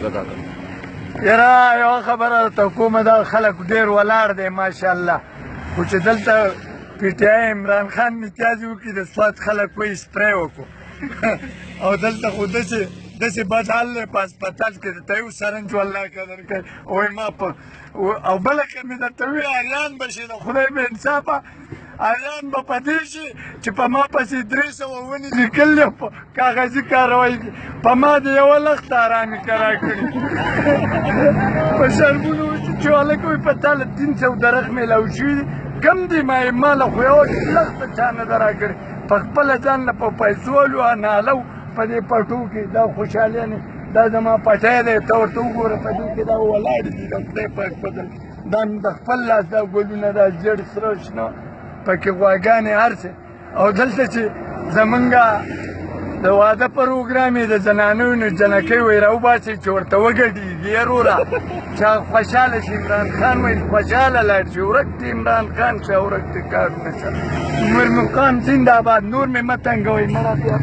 حمزه کاکا یاره یوه خبره درته کومه دا خلک ډېر ولاړ دی ماشاءالله خو چې دلته پی ټی آی عمران خان میتیازي وکړي د سوات خلک وایي سپری وکړو او دلته خو داسې بد حال دی په هسپتال کې درته یو سرنج والله قدر کوي وایي ما په او بله که مې درته ووایي اریان به شي د خدای به انصافه اریان به په دې شي چې په ما پسې 300 ونې لیکل دي په کاغذي کاروایي په ما د یوه لخته ارامي کرا کړي په شرمونو چې هلک وایي په تا له 300 درخت میلاو شوي دي کم دي ما له خو یوه لخته چا نه ده راکړې په خپله ځان له په پیسو نالو په دې پټو کې دا خوشحالي دا زما پټی دی ته ورته وګوره په دې کې دا ولاړې دي د خدای پاک فضل دا مې د خپل لاس دا ګلونه دا زیړ سره شنه پکې غواګانې هر څه او دلته چې زمونږ د واده پروګرام یې د زنانو نو جنکۍ وایي راوباسئ چې ورته وګډېږي یې وروره چې خوشحاله شي عمران خان وایي خوشحاله لاړ شي ورک دی عمران خان چې ورک دی کارونه شه نور مقام زنده باد نور مې مه تنګوئ مړه بیا